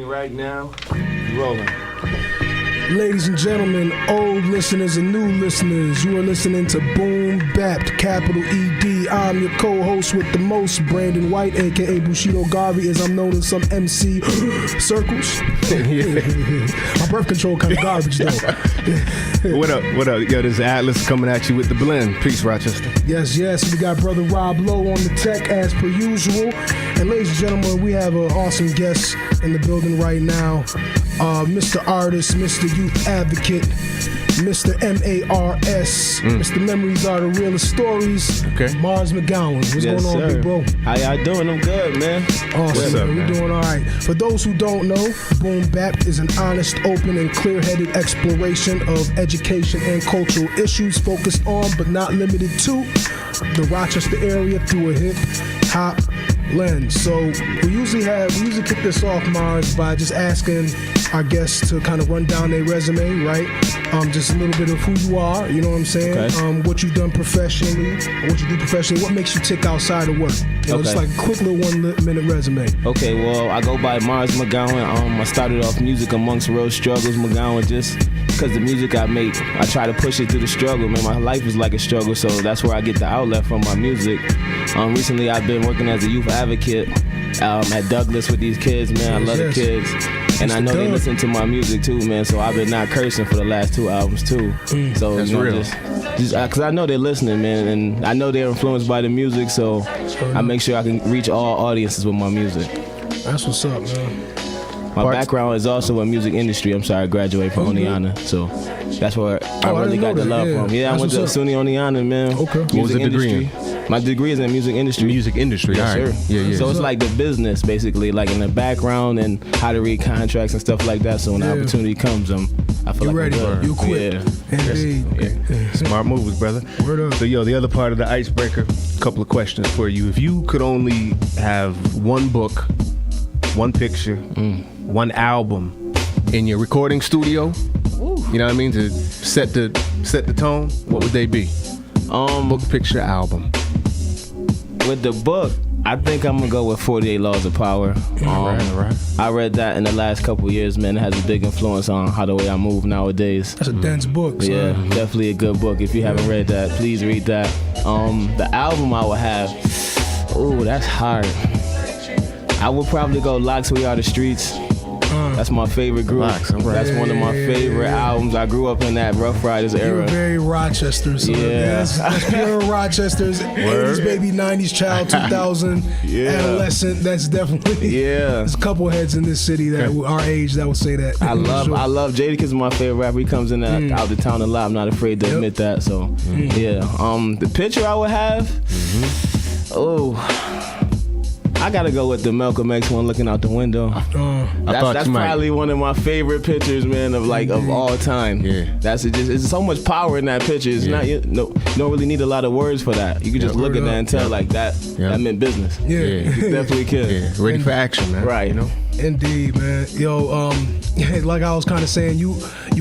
Right now, rolling. Ladies and gentlemen, old listeners and new listeners, you are listening to BoomBappED, capital ED. I'm your co-host with the most, Brandon White, aka Bushido Garvey, as I'm known in some MC circles. My birth control kind of garbage though. What up? Yo, this is Atlas coming at you with the blend. Peace, Rochester. Yes. We got brother Rob Lowe on the tech as per usual. And ladies and gentlemen, we have an awesome guest in the building right now. Mr. Artist, Mr. Youth Advocate, Mr. M.A.R.S. Mr. Memories Are the Realest Stories. Okay. M.A.R.S. McGowan. What's going on, big bro? How y'all doing? I'm good, man. Awesome, man. We're doing all right. For those who don't know, BoomBappED is an honest, open, and clear-headed exploration of education and cultural issues focused on, but not limited to, the Rochester area through a hip-hop lens. So we usually kick this off, Mars, by just asking our guests to kind of run down their resume, right? Just a little bit of who you are, you know what I'm saying? Okay. What you've done professionally, what you do professionally, what makes you tick outside of work. You know, just like a quick little 1 minute resume. Okay, well, I go by M.A.R.S. McGowan. I started off music amongst real struggles, McGowan, just because the music I make, I try to push it through the struggle, man. My life is like a struggle, so that's where I get the outlet from my music. Recently, I've been working as a youth advocate at Douglas with these kids, man. I love the kids. And I know they listen to my music too, man. So I've been not cursing for the last 2 albums too. So that's real. Just because I know they're listening, man, and I know they're influenced by the music. So I make sure I can reach all audiences with my music. That's what's up, man. My background is also in music industry. I'm sorry, I graduated from Oneonta, so that's where I really got the love from. Yeah, I went to SUNY Oneonta, man. Okay. What was the degree? My degree is in music industry. Music industry, yes, all right. Sir. Yeah. So it's like the business, basically, like in the background and how to read contracts and stuff like that. So when the opportunity comes, I feel like ready. I'm good. You equipped. Yeah. Smart moves, brother. Word up. So, the other part of the icebreaker, couple of questions for you. If you could only have one book, one picture, one album in your recording studio, you know what I mean, to set the tone, what would they be? Book, picture, album. With the book, I think I'm gonna go with 48 Laws of Power. Right. I read that in the last couple of years, man. It has a big influence on how the way I move nowadays. That's a dense book. So. Yeah, definitely a good book. If you haven't read that, please read that. The album I would have, that's hard. I would probably go Locks, We Are the Streets. That's my favorite group. Locks, right. That's one of my favorite albums. I grew up in that Rough Riders era. You were very Rochester, so that's pure Rochester's 80s baby, 90s child, 2000 adolescent. That's definitely there's a couple heads in this city that our age that would say that. I love Jadakiss is my favorite rapper. He comes in out the town a lot. I'm not afraid to admit that. So the picture I would have. I gotta go with the Malcolm X one, looking out the window. That's probably one of my favorite pictures, man, of all time. Yeah, it's so much power in that picture. It's not you don't really need a lot of words for that. You can just look at that and tell that meant business. Yeah. You definitely could. Yeah, ready for action, man. Right. You know. Indeed, man. Yo, like I was kind of saying, you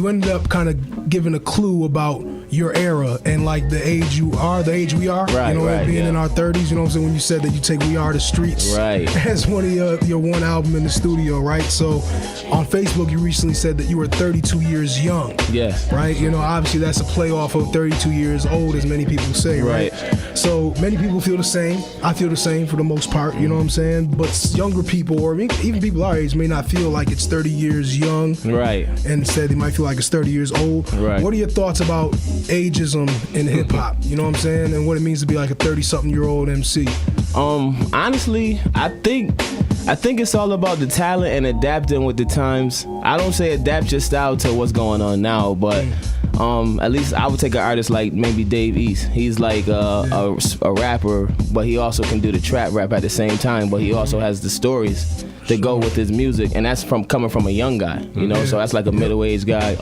ended up kind of giving a clue about your era and like the age you are, the age we are. Right, you know, being in our 30s. You know what I'm saying? When you said that you take We Are the Streets as one of your one album in the studio, right? So on Facebook, you recently said that you were 32 years young. Yes. Right. You know, obviously that's a play off of 32 years old, as many people say. Right. So many people feel the same. I feel the same for the most part. You know what I'm saying? But younger people, or even people our age, may not feel like it's 30 years young. Right. And instead, they might feel like it's 30 years old. Right. What are your thoughts about ageism in hip hop? You know what I'm saying? And what it means to be like a 30-something-year-old MC? Honestly, I think it's all about the talent and adapting with the times. I don't say adapt your style to what's going on now, but at least I would take an artist like maybe Dave East. He's like a rapper, but he also can do the trap rap at the same time, but he also has the stories that go with his music, and that's coming from a young guy, you know, so that's like a middle-aged guy.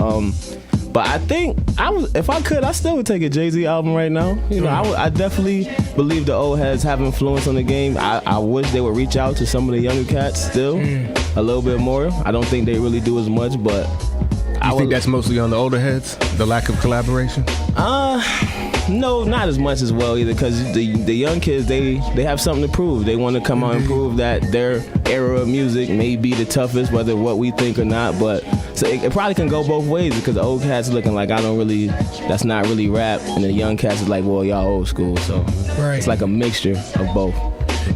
But I think if I could, I still would take a Jay-Z album right now. You know, I definitely believe the old heads have influence on the game. I wish they would reach out to some of the younger cats still a little bit more. I don't think they really do as much, but I think that's mostly on the older heads, the lack of collaboration? No, not as much as well either, because the young kids, they have something to prove. They want to come out and prove that their era of music may be the toughest, whether what we think or not. But so it probably can go both ways, because the old cats looking like that's not really rap, and the young cats is like, well, y'all old school. So it's like a mixture of both.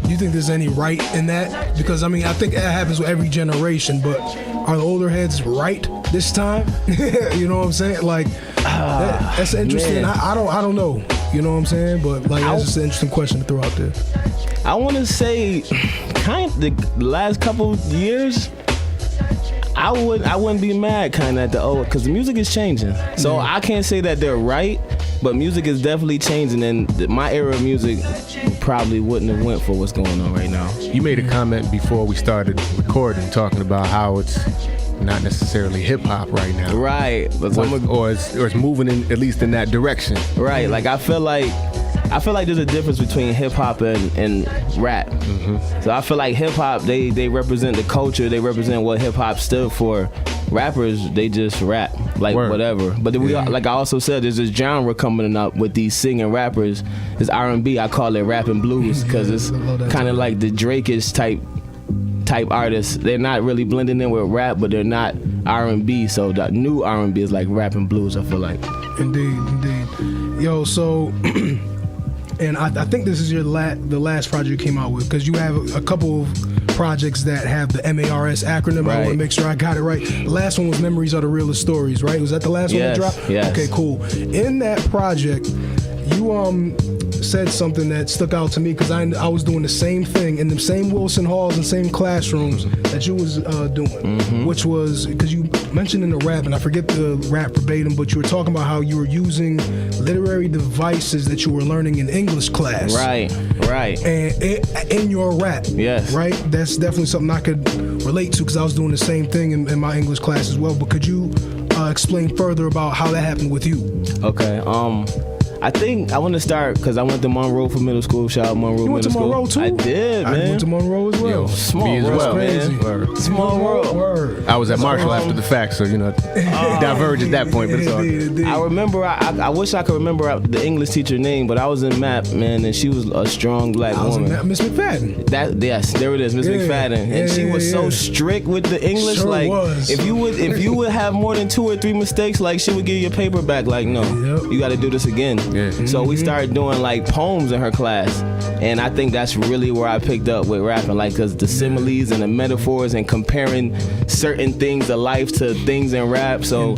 Do you think there's any right in that? Because I mean, I think that happens with every generation, but are the older heads right this time? You know what I'm saying? Like, that's interesting. I don't know. You know what I'm saying? But like, that's just an interesting question to throw out there. I want to say, kind of the last couple of years, I wouldn't be mad kind of at the old, because the music is changing. So I can't say that they're right, but music is definitely changing, and my era of music probably wouldn't have went for what's going on right now. You made a comment before we started recording, talking about how it's not necessarily hip hop right now, right? But or it's moving in, at least in that direction, right? Like I feel like there's a difference between hip hop and rap. So I feel like hip hop, they represent the culture, they represent what hip hop stood for. Rappers, they just rap, like whatever. But then like I also said, there's this genre coming up with these singing rappers. It's R&B. I call it rap and blues, because it's kind of like the Drake-ish type artists. They're not really blending in with rap, but they're not R&B. So the new R&B is like rap and blues, I feel like. Indeed. Yo, so and I think this is the last project you came out with, because you have a couple of projects that have the M.A.R.S. acronym. I want to make sure I got it right. The last one was Memories Are the Realest Stories, right? Was that the last one that dropped? Yes. Okay, cool. In that project, you said something that stuck out to me, because I was doing the same thing in the same Wilson halls and same classrooms that you was doing, which was, because you mentioned in the rap, and I forget the rap verbatim, but you were talking about how you were using literary devices that you were learning in English class. Right. And in your rap. Yes. Right? That's definitely something I could relate to, because I was doing the same thing in my English class as well. But could you explain further about how that happened with you? Okay. I think I want to start, because I went to Monroe for middle school. Shout out Monroe. You went to Monroe too? I did, man. I went to Monroe as well. Yo, small me as world, well, man. Small world. Word. I was at Marshall after the fact, so diverged at that point. But it's all good. I remember. I wish I could remember the English teacher name, but I was in MAP, man, and she was a strong black woman. Miss McFadden. Yes, there it is, Miss McFadden, and she was so strict with the English. Sure like, was. if you would have more than 2 or 3 mistakes, like she would give you your paper back. Like, no, you got to do this again. Yeah. So we started doing like poems in her class, and I think that's really where I picked up with rapping, like, because the similes and the metaphors and comparing certain things of life to things in rap. So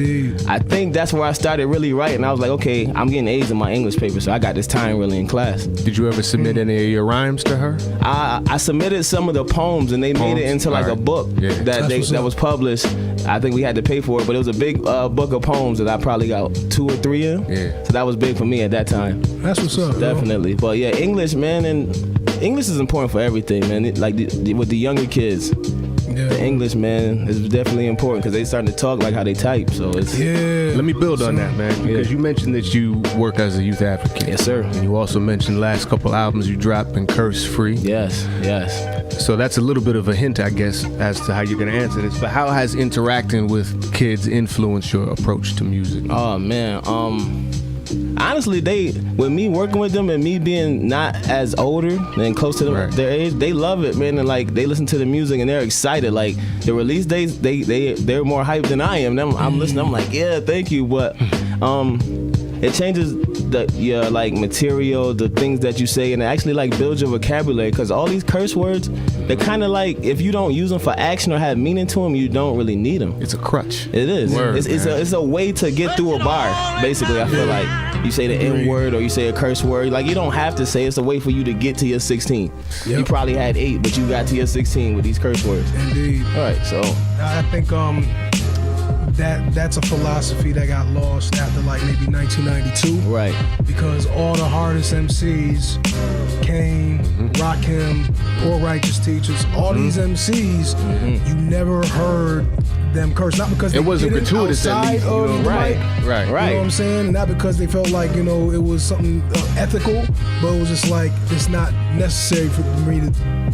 I think that's where I started really writing. I was like, okay, I'm getting A's in my English paper, so I got this time really in class. Did you ever submit any of your rhymes to her? I submitted some of the poems, and they made it into like a book that was published. I think we had to pay for it, but it was a big book of poems that I probably got 2 or 3 in. Yeah. So that was big for me at that time. That's what's up. Definitely. Bro. But yeah, English, man, and English is important for everything, man. With the younger kids, the English, man, is definitely important, because they starting to talk like how they type. So it's Let me build on that, man, because you mentioned that you work as a youth advocate. Yes, sir. And you also mentioned the last couple albums you dropped been curse free. Yes. So that's a little bit of a hint, I guess, as to how you're going to answer this. But how has interacting with kids influenced your approach to music? Oh man, honestly, with me working with them and me being not as older and close to their age, they love it, man. And like, they listen to the music and they're excited. Like, the release days, they're more hyped than I am. I'm listening. I'm like, yeah, thank you. But it changes your like material, the things that you say, and it actually like builds your vocabulary, because all these curse words, they're kind of like, if you don't use them for action or have meaning to them, you don't really need them. It's a crutch. It is. It's a way to get through a bar, basically. I feel like you say the N word or you say a curse word, like, you don't have to say. It's a way for you to get to your 16. You probably had 8, but you got to your 16 with these curse words. Indeed. All right, so I think that's a philosophy that got lost after like maybe 1992. Right. Because all the hardest MCs, Kane, Rakim, Poor Righteous Teachers, all these MCs, you never heard them curse, not because it wasn't gratuitous at least, right. You know what I'm saying? Not because they felt like, it was something ethical, but it was just like, it's not necessary for me to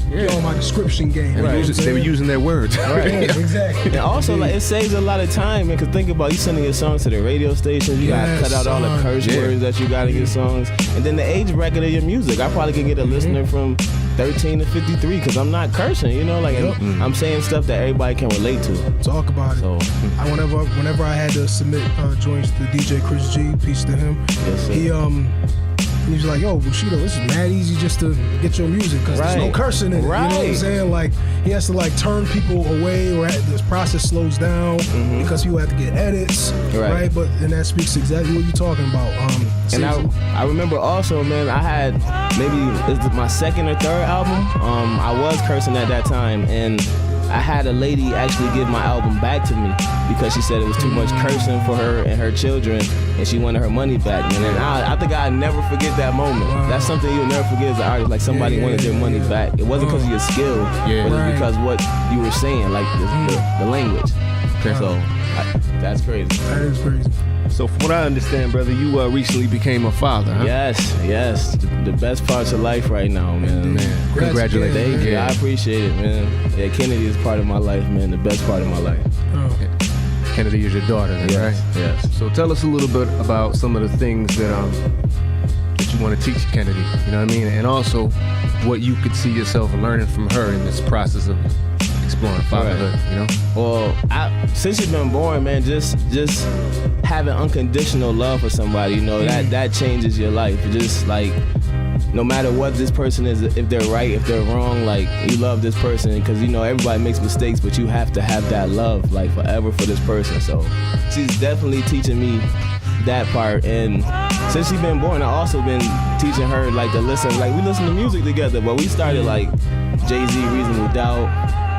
get on my description game. They were using their words. Right. Yeah, exactly. And also, like, it saves a lot of time, man, because think about you sending your songs to the radio station, you gotta cut out all the curse words that you got in your songs, and then the age bracket of your music. I probably can get a listener from 13 to 53 because I'm not cursing, I'm saying stuff that everybody can relate to. Talk about So, it. Whenever I had to submit joints to DJ Chris G, peace to him. Yes, sir. He was like, yo, Bushido, this is mad easy just to get your music because there's no cursing in it. Right. You know what I'm saying? Like, he has to like turn people away, or this process slows down because people have to get edits, right? And that speaks exactly what you're talking about. And I remember also, man, I had maybe my second or third album. I was cursing at that time, and I had a lady actually give my album back to me because she said it was too much cursing for her and her children, and she wanted her money back. And I think I'll never forget that moment. Wow. That's something you'll never forget as an artist. Like somebody wanted their money back. It wasn't because of your skill, but it was because what you were saying, like the language. Okay. So that's crazy. That is crazy. So from what I understand, brother, you recently became a father, huh? Yes. The best parts of life right now, man. Congratulations. Thank you. I appreciate it, man. Yeah, Kennedy is part of my life, man. The best part of my life. Okay. Kennedy is your daughter, then, right? Yes. So tell us a little bit about some of the things that you want to teach Kennedy, you know what I mean? And also what you could see yourself learning from her in this process of exploring fatherhood, you know? Well, since you've been born, man, just having unconditional love for somebody, that changes your life. Just like, no matter what this person is, if they're right, if they're wrong, like, you love this person because, everybody makes mistakes, but you have to have that love, like, forever for this person. So she's definitely teaching me that part. And since she's been born, I've also been teaching her, like, to listen. Like, we listen to music together, but we started, like, Jay-Z, Reasonable Doubt.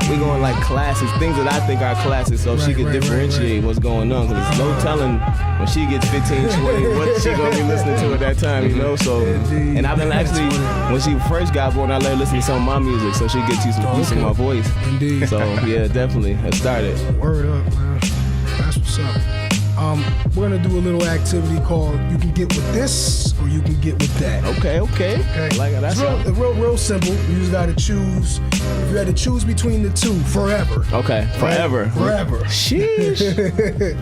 We going like classics, things that I think are classics, so she can differentiate what's going on. Cause there's no telling when she gets 15, 20, what she gonna be listening to at that time, So, and I've been actually, when she first got born, I let her listen to some of my music, so she gets used to my voice. Indeed. So yeah, definitely, it started. Word up, man. That's what's up. We're gonna do a little activity called "You Can Get With This" or "You Can Get With That." Okay. Like that's real simple. You just gotta choose. If you had to choose between the two, forever. Okay, forever. Forever. Sheesh.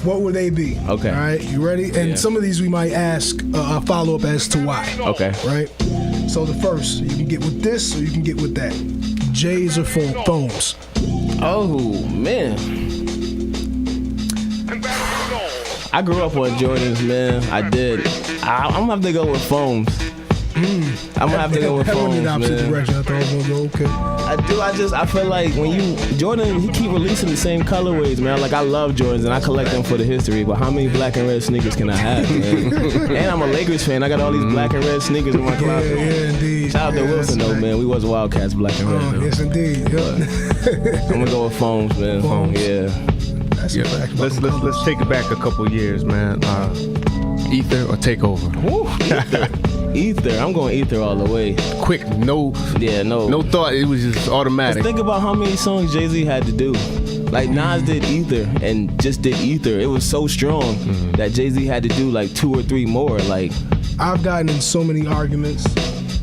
What would they be? Okay. All right, you ready? And some of these we might ask a follow up as to why. Okay. Right. So the first, you can get with this or you can get with that. J's or phones? Oh man. I grew up on Jordans, man. I did. I'm gonna have to go with foams. I'm gonna have to go with foams, man. Direction. I thought I was gonna go okay. I do. I feel like when Jordan, he keep releasing the same colorways, man. Like, I love Jordans and I collect them for the history. But how many black and red sneakers can I have, man? And I'm a Lakers fan. I got all these black and red sneakers in my closet. Yeah, indeed. Shout out to Wilson though, man. We was Wildcats, black and red. Yes, indeed. I'm gonna go with foams, man. Foams. Yeah. That's a fact. Let's take it back a couple years, man. Ether or Takeover? Ether. I'm going Ether all the way. Quick, no thought. It was just automatic. Think about how many songs Jay-Z had to do. Like, Nas did Ether and just did Ether. It was so strong that Jay-Z had to do like 2 or 3 more. Like, I've gotten in so many arguments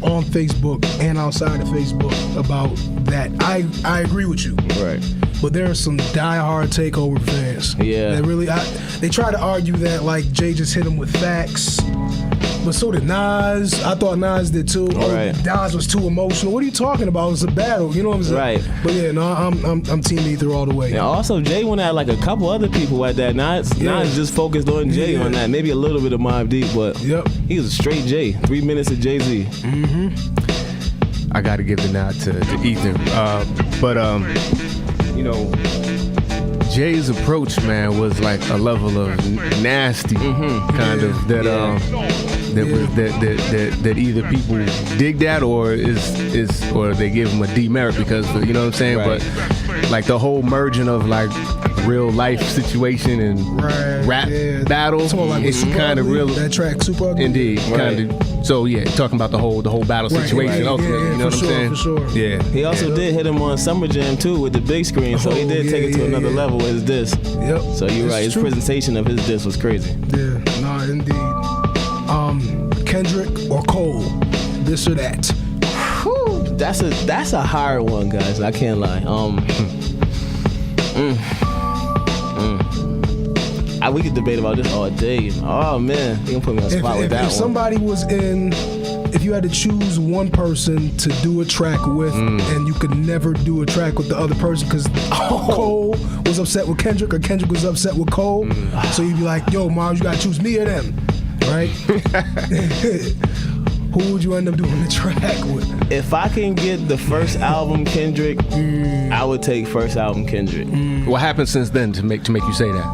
on Facebook and outside of Facebook about that. I agree with you. Right. But there are some diehard Takeover fans. Yeah. That really, they try to argue that like Jay just hit him with facts. But so did Nas. I thought Nas did too. Right. Nas was too emotional. What are you talking about? It was a battle. You know what I'm saying? Right. But yeah, no, I'm Team Ether all the way. And also, Jay went at like a couple other people at that. Nas just focused on Jay on that. Maybe a little bit of Mobb Deep, but he was a straight Jay. 3 minutes of Jay-Z. I got to give the nod to Ether. Jay's approach, man, was like a level of nasty kind of that either people dig that or or they give him a demerit because you know what I'm saying. Right. But like the whole merging of like real life situation and rap battle. Like it's kind of real. That track, Super Ugly. Indeed, kind of. So yeah, talking about the whole battle situation. Ultimately, you know what I'm saying? For sure. Yeah. He also did hit him on Summer Jam too with the big screen, so he did take it to another level with his disc. Yep. So you're right. His presentation of his disc was crazy. Yeah. Nah, indeed. Kendrick or Cole, this or that? Whew, that's a hard one, guys. I can't lie. We could debate about this all day. Oh man, you gonna put me on the spot with that one. If somebody was in, if you had to choose one person to do a track with, and you could never do a track with the other person because Cole was upset with Kendrick or Kendrick was upset with Cole, so you'd be like, yo, Mars, you gotta choose me or them, right? Who would you end up doing the track with? If I can get the first album Kendrick, I would take first album Kendrick. What happened since then to make you say that?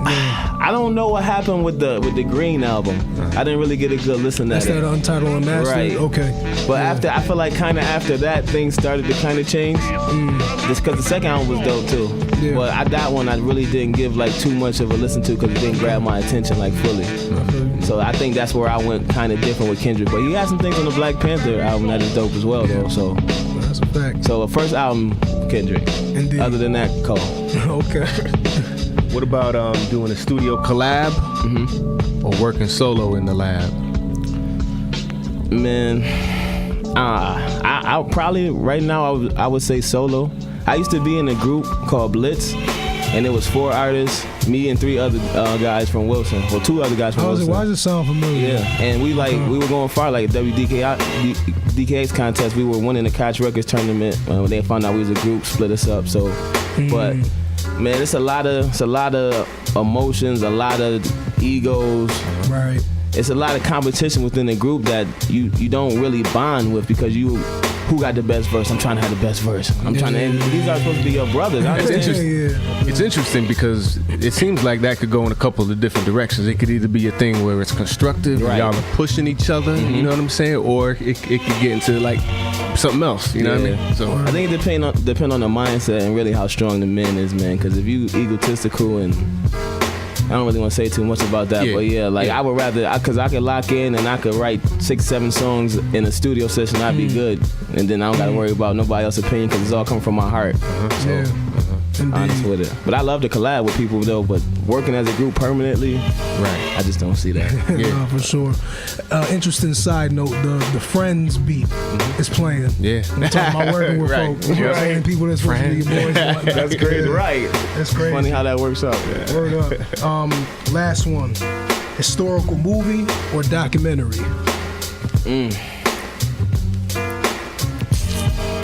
I don't know what happened with the Green album. I didn't really get a good listen to that. That's that Untitled Unmastered? Right. Okay. But I feel like kind of after that, things started to kind of change. Just because the second album was dope too. Yeah. But that one I really didn't give like too much of a listen to because it didn't grab my attention like fully. So I think that's where I went kind of different with Kendrick. But he had some things on the Black Panther album that is dope as well, though. So that's a fact. So the first album, Kendrick. Indeed. Other than that, Cole. Okay. What about doing a studio collab or working solo in the lab? Man, I probably right now I would say solo. I used to be in a group called Blitz, and it was 4 artists, me and 3 other guys from Wilson. Well, 2 other guys from Wilson. Why does it sound familiar? Yeah, and we were going far, like WDKX contest. We were winning the Koch Records tournament. When they found out we was a group, split us up. So, but man, it's a lot of emotions, a lot of egos. Right. It's a lot of competition within the group that you don't really bond with because who got the best verse? I'm trying to have the best verse. These are supposed to be your brothers. It's interesting because it seems like that could go in a couple of different directions. It could either be a thing where it's constructive, and y'all are pushing each other, you know what I'm saying? Or it could get into like something else, you know what I mean? So I think it depend on the mindset and really how strong the man is, man. Because if you egotistical and I don't really want to say too much about that, but I would rather, because I could lock in and I could write 6-7 songs in a studio session, I'd be good. And then I don't got to worry about nobody else's opinion because it's all coming from my heart. Honest with it. But I love to collab with people though, but working as a group permanently, I just don't see that. No, for sure. Interesting side note, the Friends beat is playing. Yeah. I'm talking about working with folks. And people that's supposed to be your boys. That's crazy. Right. That's crazy. Funny how that works out. Word up. Last one. Historical movie or documentary?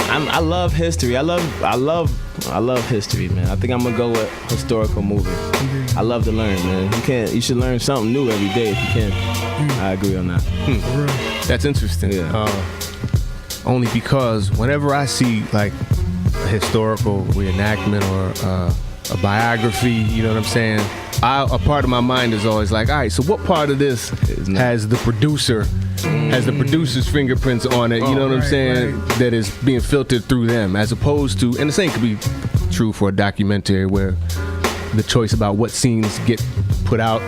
I love history. I love history, man. I think I'm gonna go with historical movie. I love to learn, man. You should learn something new every day if you can. I agree on that. That's interesting. Yeah. Only because whenever I see like a historical reenactment or a biography, you know what I'm saying? A part of my mind is always like, all right, so what part of this has the producer's fingerprints on it, you know what I'm saying, that is being filtered through them, as opposed to, and the same could be true for a documentary where the choice about what scenes get put out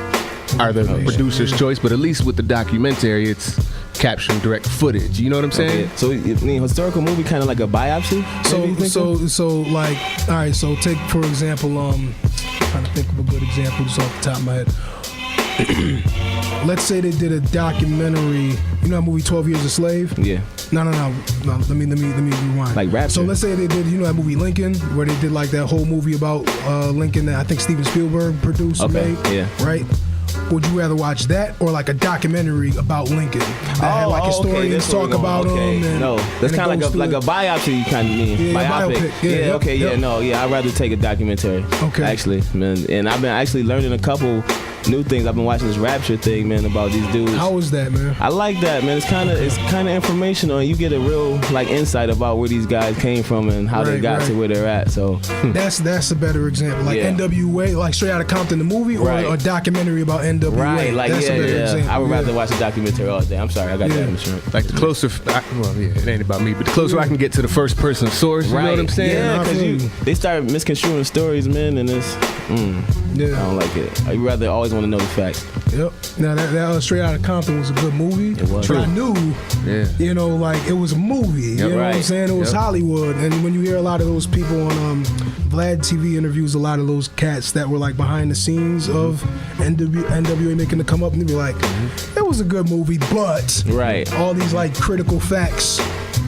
are the producer's choice, but at least with the documentary, it's capturing direct footage, you know what I'm saying? So you mean historical movie kind of like a biopsy? So like, all right, so take for example, I'm trying to think of a good example just off the top of my head. Let's say they did a documentary. You know that movie 12 Years a Slave? Yeah. No. Let me rewind. Like Rapture. So let's say they did, you know that movie Lincoln, where they did like that whole movie about Lincoln that I think Steven Spielberg produced, made. Yeah. Right. Would you rather watch that or like a documentary about Lincoln that had like historians talk about him? And, no, that's kind of like a biopsy kind of mean. Yeah, biopic. I'd rather take a documentary. Okay. Actually, man, and I've been actually learning a couple new things. I've been watching this Rapture thing, man, about these dudes. How was that, man? I like that, man. It's kind of informational, and you get a real like insight about where these guys came from and how they got to where they're at. So that's a better example, like NWA, like Straight Outta Compton, the movie, or a documentary about NWA. Right, like That's a better example. I would rather watch a documentary all day. I'm sorry, I got that insurance. Like the closer, it ain't about me, but the closer I can get to the first person source, you know what I'm saying? Yeah, because they start misconstruing stories, man, and it's, I don't like it. I'd rather always want to know the facts. Yep. Now that Straight Outta Compton was a good movie. It was. But I knew, you know, like it was a movie. You know what I'm saying? It was Hollywood. And when you hear a lot of those people on Vlad TV interviews, a lot of those cats that were like behind the scenes of NWA making the come up, and they be like, it was a good movie, but all these like critical facts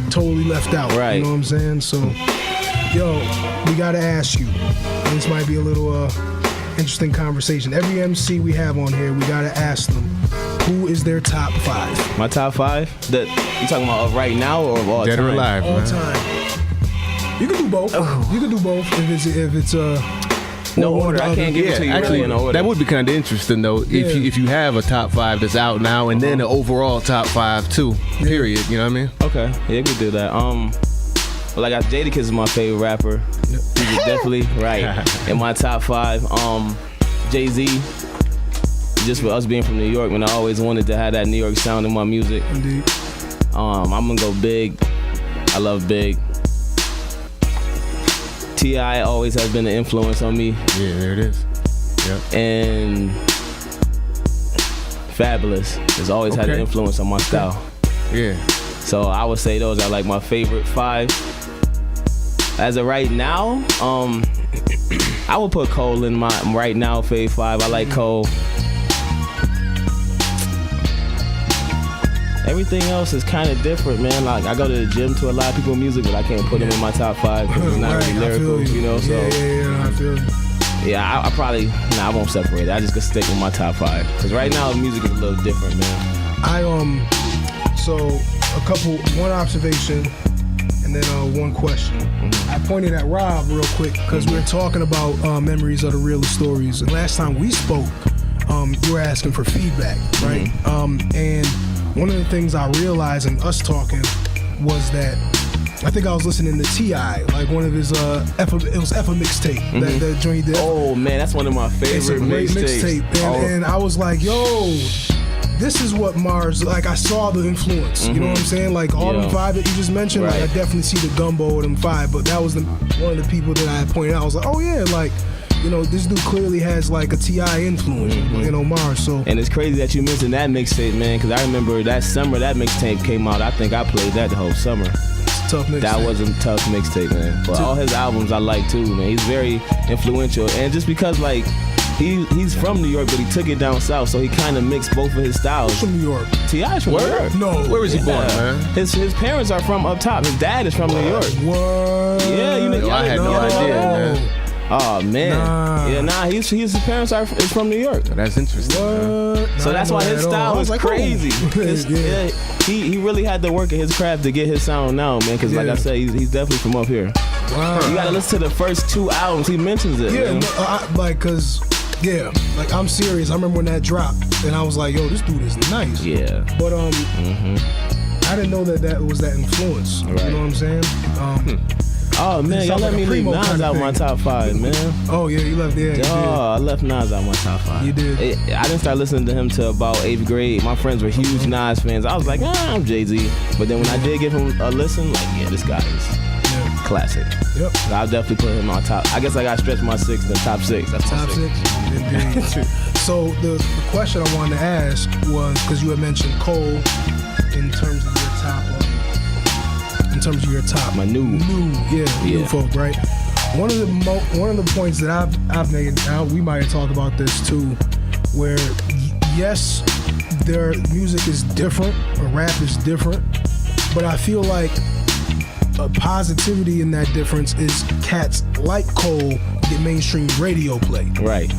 totally left out. Right. You know what I'm saying? So, yo, we gotta ask you. This might be a little interesting conversation. Every MC we have on here, we gotta ask them, who is their top 5? My top 5? That you talking about of right now or of all Dead time? or alive, all man. time. You can do both. You can do both if it's no order. I can't give it to you actually, really in order. that would be kind of interesting though. If you have a top 5 that's out now, and then an overall top 5 too. Period. You know what I mean? Okay, yeah, we could do that. Well, I got Jadakiss is my favorite rapper. He's definitely in my top 5. Jay-Z, just for us being from New York, man, I always wanted to have that New York sound in my music. Indeed. I'm gonna go Big. I love Big. T.I. always has been an influence on me. Yeah, there it is. Yep. And Fabulous has always had an influence on my style. Yeah. So I would say those are like my favorite 5. As of right now, I would put Cole in my right now fave 5. I like Cole. Everything else is kind of different, man. Like I go to the gym to a lot of people's music, but I can't put them in my top 5 because it's not really lyrical, you know. So I feel you. Yeah, I probably I won't separate it. I just gonna stick with my top 5 because right now the music is a little different, man. So one observation and then one question. I pointed at Rob real quick because we were talking about memories of the realest stories. And last time we spoke, you were asking for feedback, right? And one of the things I realized in us talking was that I think I was listening to T.I., like one of his it was F a mixtape that joint did. Oh man, that's one of my favorite It's a great mixtape. And I was like, yo, this is what M.A.R.S. like. I saw the influence. You know what I'm saying? Like all them 5 that you just mentioned. Like I definitely see the gumbo of them 5. But that was one of the people that I had pointed out. I was like, oh yeah, like, you know, this dude clearly has like a T.I. influence. You know, M.A.R.S. So. And it's crazy that you mentioned that mixtape, man, because I remember that summer that mixtape came out. I think I played that the whole summer. Tough mixtape. That was a tough mixtape, man. But all his albums I like too, man. He's very influential, and just because like. He's from New York, but he took it down south, so he kind of mixed both of his styles. From New York. T.I.'s from New York. No. Where was he born, man? His parents are from up top. His dad is from New York. What? Yeah, you know. I had no idea, man. Oh man, his parents is from New York. That's interesting. So that's why his style is crazy. He really had to work at his craft to get his sound now, man. Because like I said, he's definitely from up here. Wow. You gotta listen to the first 2 albums. He mentions it. Yeah, man. Like I'm serious. I remember when that dropped, and I was like, yo, this dude is nice. Yeah. But I didn't know that was that influence. Right. You know what I'm saying? Oh man, y'all let me leave Nas out my top 5, man. Oh yeah, you left I left Nas out my top 5. You did. I didn't start listening to him till about 8th grade. My friends were huge Nas fans. I was like, I'm Jay-Z. But then when I did give him a listen, like, yeah, this guy is classic. Yep. So I'll definitely put him on top. I guess I got to stretch my 6 in the top 6. That's top 6. Indeed. So the question I wanted to ask was, because you had mentioned Cole in terms of your top, my new folk, right? One of the points that I've made, now we might have talked about this too, where yes, their music is different, or rap is different, but I feel like a positivity in that difference is cats like Cole get mainstream radio play. Right.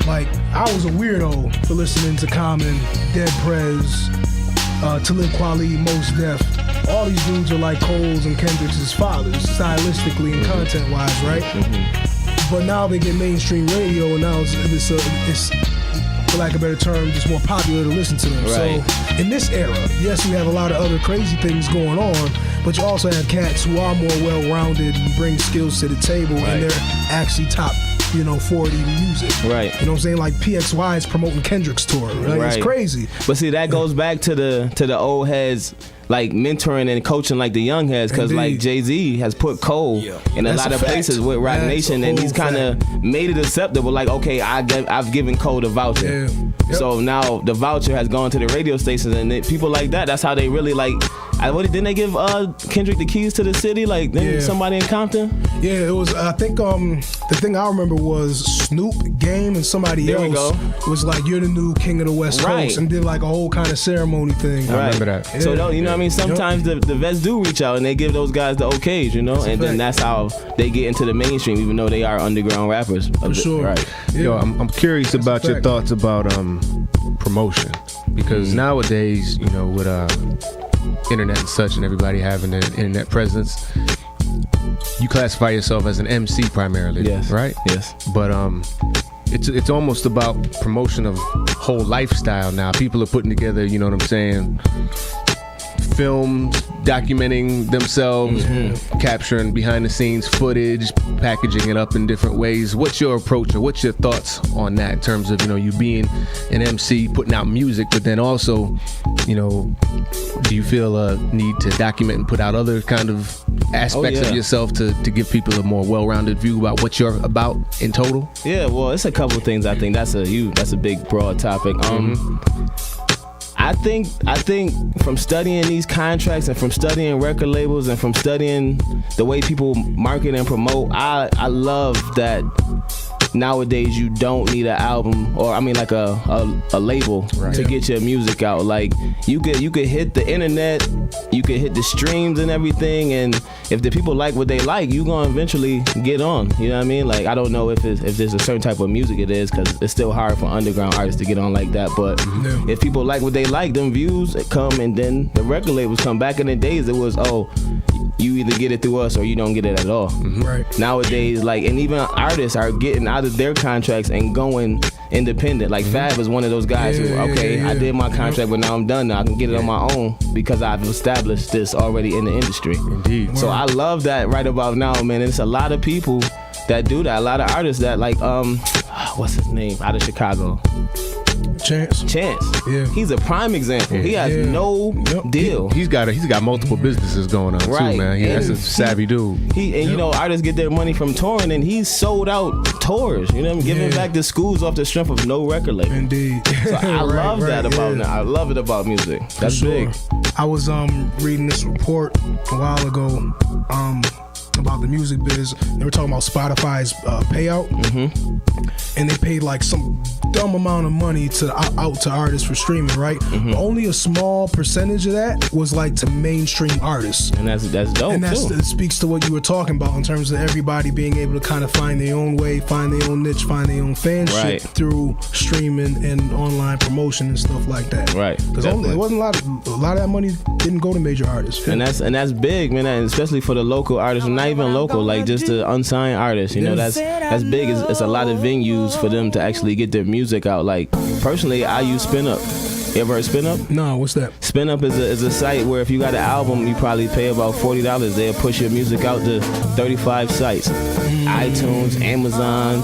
Like I was a weirdo for listening to Common, Dead Prez, Talib Kweli, Mos Def. All these dudes are like Cole's and Kendrick's fathers, stylistically and content-wise, right? But now they get mainstream radio, and now it's for lack of a better term, just more popular to listen to them. Right. So in this era, yes, you have a lot of other crazy things going on, but you also have cats who are more well-rounded and bring skills to the table, and they're actually top 40 music. Right. You know what I'm saying? Like PXY is promoting Kendrick's tour. Right? Right. It's crazy. But see, that goes back to the old heads, like mentoring and coaching like the young heads, because like Jay-Z has put Cole in a lot of places with Rock Nation, and he's kind of made it acceptable. Like, okay, I've given Cole the voucher. So now the voucher has gone to the radio stations, and people like that's how they really like. Didn't they give Kendrick the keys to the city? Like, somebody in Compton? Yeah, it was. I think the thing I remember was Snoop, Game, and somebody there else. We go. Was like, you're the new king of the West Coast, and did like a whole kind of ceremony thing. I remember that. So you know what I mean? Sometimes the vets do reach out and they give those guys the okays, and then that's how they get into the mainstream, even though they are underground rappers. For sure. Right. Yeah. Yo, I'm curious about your thoughts about promotion, because nowadays, with internet and such, and everybody having an internet presence, you classify yourself as an MC primarily, right? Yes. But it's almost about promotion of whole lifestyle now. People are putting together, you know what I'm saying, films documenting themselves, capturing behind the scenes footage, packaging it up in different ways. What's your approach, or what's your thoughts on that in terms of, you being an MC, putting out music, but then also, do you feel a need to document and put out other kind of aspects of yourself to give people a more well-rounded view about what you're about in total? Yeah, well, it's a couple things. I think that's a big broad topic. I think from studying these contracts and from studying record labels and from studying the way people market and promote, I love that nowadays you don't need an album, or I mean like a label to get your music out. Like you could hit the internet, you could hit the streams and everything, and if the people like what they like, you gonna eventually get on. You know what I mean? Like, I don't know if there's a certain type of music it is, because it's still hard for underground artists to get on like that. But if people like what they like, them views come, and then the record labels come. Back in the days, it was you either get it through us or you don't get it at all. Right. Nowadays, like, and even artists are getting out of their contracts and going independent. Like Fab is one of those guys who, I did my contract, but now I'm done. Now I can get it on my own because I've established this already in the industry. Indeed. So I love that right about now, man. And it's a lot of people that do that. A lot of artists that, like, what's his name? Out of Chicago. Chance. Yeah. He's a prime example. He has no deal. He's got multiple businesses going on too, man. That's a savvy dude. Artists get their money from touring, and he's sold out tours. You know what I mean? Giving back to schools off the strength of no record label. Indeed. So I love that about now. I love it about music. That's big. I was reading this report a while ago about the music biz. They were talking about Spotify's payout, and they paid like some dumb amount of money out to artists for streaming, right? But only a small percentage of that was like to mainstream artists, and that's dope. And it speaks to what you were talking about in terms of everybody being able to kind of find their own way, find their own niche, find their own fanship through streaming and online promotion and stuff like that. Right. Because it wasn't a lot of that money didn't go to major artists. And that's big, man. And especially for the local artists, not even local, like just the unsigned artists. That's big. It's a lot of venues for them to actually get their music out. Like, personally, I use Spin Up. You ever heard Spin Up? No, what's that? Spin Up is a site where if you got an album, you probably pay about $40. They'll push your music out to 35 sites. iTunes, Amazon,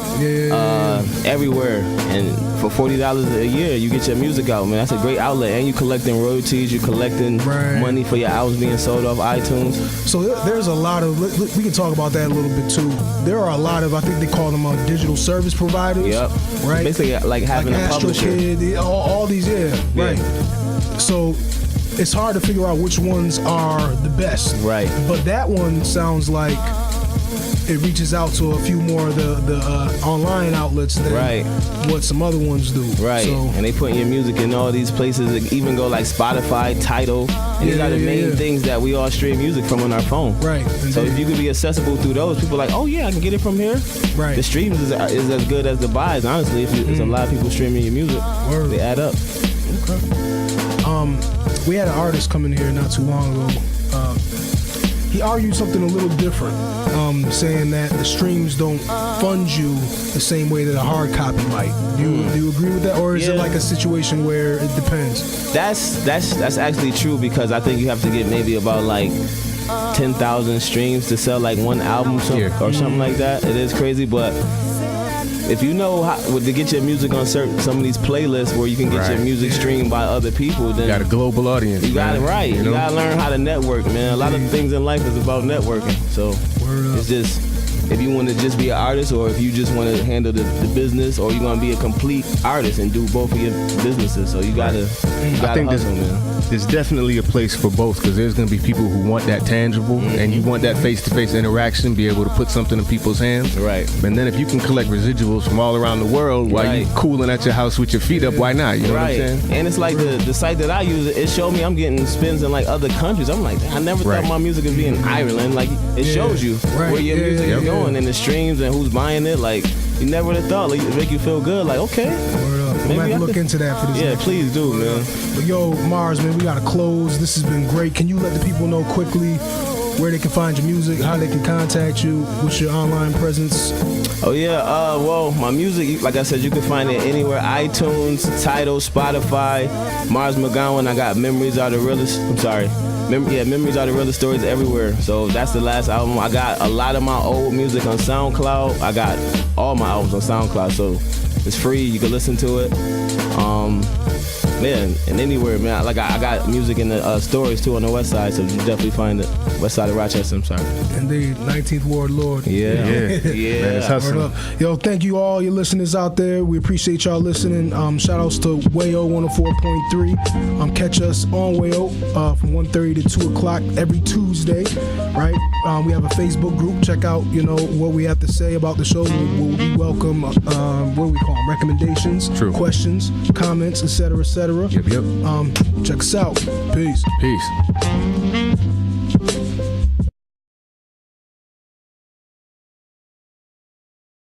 everywhere. And for $40 a year, you get your music out, man. That's a great outlet. And you collecting royalties, you collecting money for your albums being sold off iTunes. So there's a lot of, we can talk about that a little bit too. There are a lot of, I think they call them digital service providers. Yep. Right? Basically like having a publisher. Kid, all these, right. So it's hard to figure out which ones are the best. Right. But that one sounds like it reaches out to a few more of the online outlets than what some other ones do. Right. So, and they putting your music in all these places. They even go like Spotify, Tidal. And these are the main things that we all stream music from on our phone. Right. So if you could be accessible through those, people are like, oh yeah, I can get it from here. Right. The streams is as good as the buys, honestly. If there's a lot of people streaming your music, they add up. Okay. We had an artist come in here not too long ago. He argued something a little different, saying that the streams don't fund you the same way that a hard copy might. Do you agree with that, or is it like a situation where it depends? That's actually true, because I think you have to get maybe about like 10,000 streams to sell like one album or something like that. It is crazy, but if you know how to get your music on some of these playlists where you can get your music streamed by other people, then you got a global audience. You got it right. You gotta learn how to network, man. A lot of things in life is about networking. So it's just, if you want to just be an artist, or if you just want to handle the business, or you want to be a complete artist and do both of your businesses. So you gotta I think hustle, man. There's definitely a place for both, because there's going to be people who want that tangible, and you want that face-to-face interaction, be able to put something in people's hands. Right. And then if you can collect residuals from all around the world while you cooling at your house with your feet up, why not? You know what I'm saying? And it's like the site that I use, it showed me I'm getting spins in like other countries. I'm like, I never thought my music would be in Ireland. Like, it shows you where your music is going and the streams and who's buying it. Like, you never would have thought. Like, it make you feel good. Like, okay. I'm gonna have to look into that for this. Yeah, please do, man. But yo, M.A.R.S, man, we gotta close. This has been great. Can you let the people know quickly where they can find your music, how they can contact you, what's your online presence? Oh yeah, well, my music, like I said, you can find it anywhere: iTunes, Tidal, Spotify. M.A.R.S McGowan. I got Memories Are the Realest. I'm sorry. Memories Are the Realest Stories everywhere. So that's the last album. I got a lot of my old music on SoundCloud. I got all my albums on SoundCloud, so it's free. You can listen to it. Man, and anywhere, man. Like I got music in the stores too on the west side, so you definitely find it. West side of Rochester, I'm sorry. Indeed, 19th Ward Lord. Yeah. Man, it's hustling. Yo, thank you all your listeners out there. We appreciate y'all listening. Shout outs to Wayo 104.3. Catch us on Wayo from 1:30 to 2 o'clock every Tuesday, right? We have a Facebook group. Check out, what we have to say about the show. We welcome, what do we call them? Recommendations, questions, comments, etc., etc. Yep. Check us out. Peace. Peace.